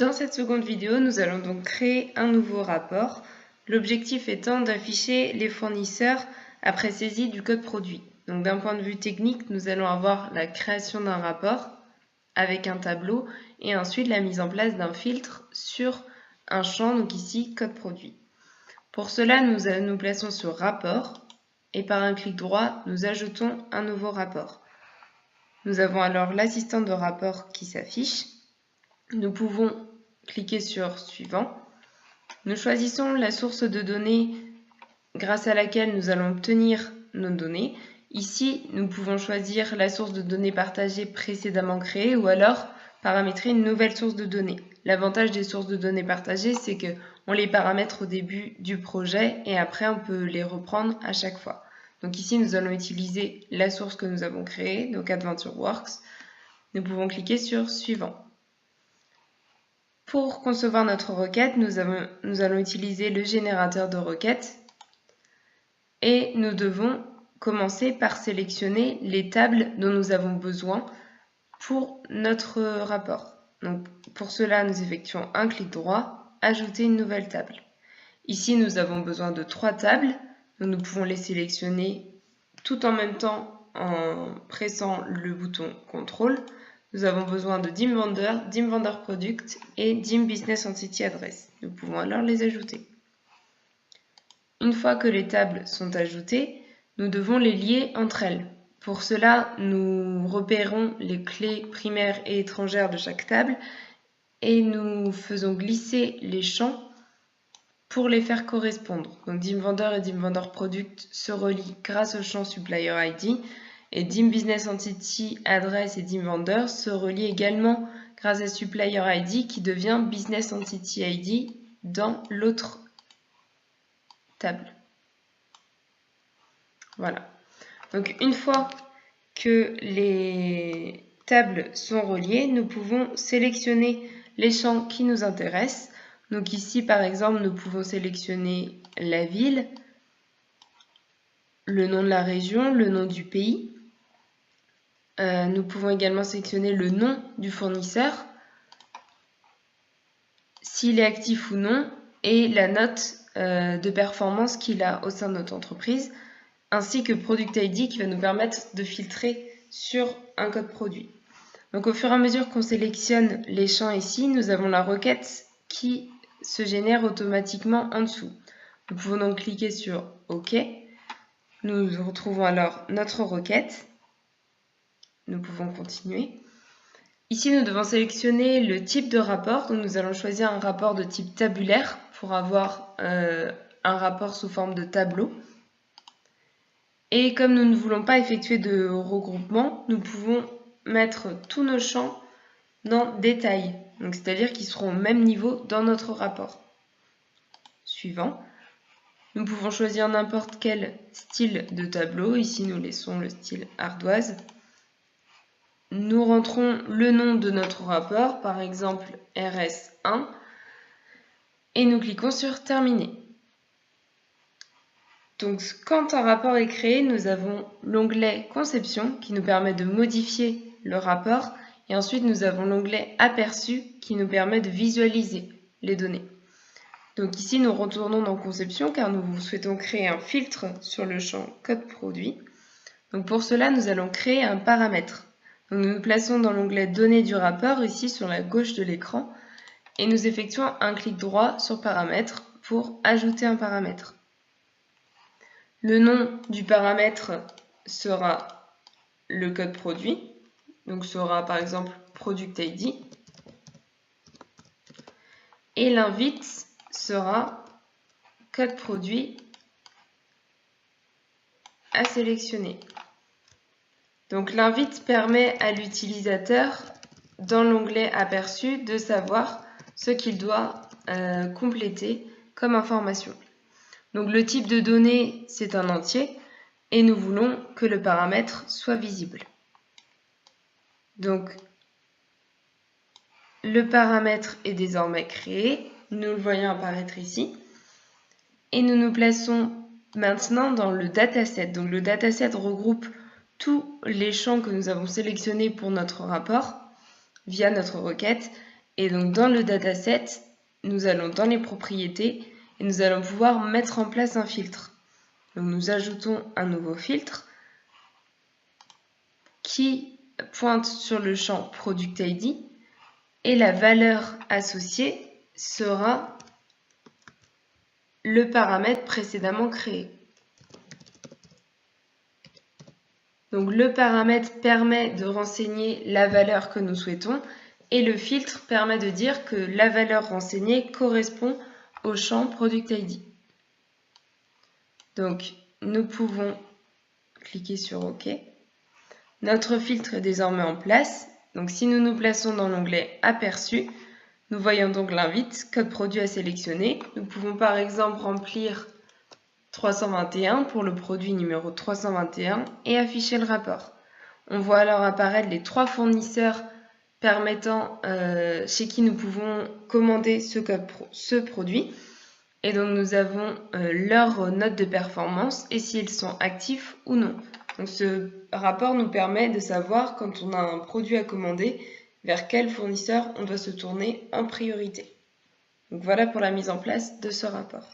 Dans cette seconde vidéo, nous allons donc créer un nouveau rapport, l'objectif étant d'afficher les fournisseurs après saisie du code produit. Donc d'un point de vue technique, nous allons avoir la création d'un rapport avec un tableau et ensuite la mise en place d'un filtre sur un champ, donc ici code produit. Pour cela, nous plaçons sur rapport et par un clic droit, nous ajoutons un nouveau rapport. Nous avons alors l'assistant de rapport qui s'affiche. Nous pouvons cliquer sur suivant. Nous choisissons la source de données grâce à laquelle nous allons obtenir nos données. Ici, nous pouvons choisir la source de données partagée précédemment créée ou alors paramétrer une nouvelle source de données. L'avantage des sources de données partagées, c'est qu'on les paramètre au début du projet et après on peut les reprendre à chaque fois. Donc ici, nous allons utiliser la source que nous avons créée, donc AdventureWorks. Nous pouvons cliquer sur suivant. Pour concevoir notre requête, nous allons utiliser le générateur de requêtes et nous devons commencer par sélectionner les tables dont nous avons besoin pour notre rapport. Donc, pour cela, nous effectuons un clic droit, ajouter une nouvelle table. Ici, nous avons besoin de 3 tables, donc nous pouvons les sélectionner tout en même temps en pressant le bouton CTRL. Nous avons besoin de DIM Vendor, DIM Vendor Product et DIM Business Entity Address. Nous pouvons alors les ajouter. Une fois que les tables sont ajoutées, nous devons les lier entre elles. Pour cela, nous repérons les clés primaires et étrangères de chaque table et nous faisons glisser les champs pour les faire correspondre. Donc DIM Vendor et DIM Vendor Product se relient grâce au champ Supplier ID et DIM Business Entity Address et DIM Vendor se relient également grâce à Supplier ID qui devient Business Entity ID dans l'autre table. Voilà. Donc une fois que les tables sont reliées, nous pouvons sélectionner les champs qui nous intéressent. Donc ici, par exemple, nous pouvons sélectionner la ville, le nom de la région, le nom du pays. Nous pouvons également sélectionner le nom du fournisseur, s'il est actif ou non, et la note de performance qu'il a au sein de notre entreprise, ainsi que Product ID qui va nous permettre de filtrer sur un code produit. Donc au fur et à mesure qu'on sélectionne les champs ici, nous avons la requête qui se génère automatiquement en dessous. Nous pouvons donc cliquer sur OK. Nous retrouvons alors notre requête. Nous pouvons continuer. Ici, nous devons sélectionner le type de rapport. Donc, nous allons choisir un rapport de type tabulaire pour avoir un rapport sous forme de tableau. Et comme nous ne voulons pas effectuer de regroupement, nous pouvons mettre tous nos champs dans détail. Donc, c'est-à-dire qu'ils seront au même niveau dans notre rapport. Suivant. Nous pouvons choisir n'importe quel style de tableau. Ici, nous laissons le style ardoise. Nous rentrons le nom de notre rapport, par exemple RS1, et nous cliquons sur Terminer. Donc, quand un rapport est créé, nous avons l'onglet Conception qui nous permet de modifier le rapport, et ensuite nous avons l'onglet Aperçu qui nous permet de visualiser les données. Donc ici, nous retournons dans Conception car nous souhaitons créer un filtre sur le champ Code Produit. Donc pour cela, nous allons créer un paramètre. Donc nous nous plaçons dans l'onglet Données du rapport, ici sur la gauche de l'écran, et nous effectuons un clic droit sur Paramètres pour ajouter un paramètre. Le nom du paramètre sera le code produit, donc sera par exemple Product ID, et l'invite sera code produit à sélectionner. Donc l'invite permet à l'utilisateur, dans l'onglet Aperçu, de savoir ce qu'il doit compléter comme information. Donc le type de données, c'est un entier, et nous voulons que le paramètre soit visible. Donc le paramètre est désormais créé, nous le voyons apparaître ici, et nous nous plaçons maintenant dans le dataset. Donc le dataset regroupe tous les champs que nous avons sélectionnés pour notre rapport via notre requête Et donc dans le dataset, nous allons dans les propriétés et nous allons pouvoir mettre en place un filtre. Donc nous ajoutons un nouveau filtre qui pointe sur le champ Product ID et la valeur associée sera le paramètre précédemment créé. Donc le paramètre permet de renseigner la valeur que nous souhaitons et le filtre permet de dire que la valeur renseignée correspond au champ Product ID. Donc nous pouvons cliquer sur OK. Notre filtre est désormais en place. Donc si nous nous plaçons dans l'onglet Aperçu, nous voyons donc l'invite, code produit à sélectionner. Nous pouvons par exemple remplir 321 pour le produit numéro 321 et afficher le rapport. On voit alors apparaître les 3 fournisseurs permettant chez qui nous pouvons commander ce produit. Et donc nous avons leur note de performance et s'ils sont actifs ou non. Donc ce rapport nous permet de savoir quand on a un produit à commander, vers quel fournisseur on doit se tourner en priorité. Donc voilà pour la mise en place de ce rapport.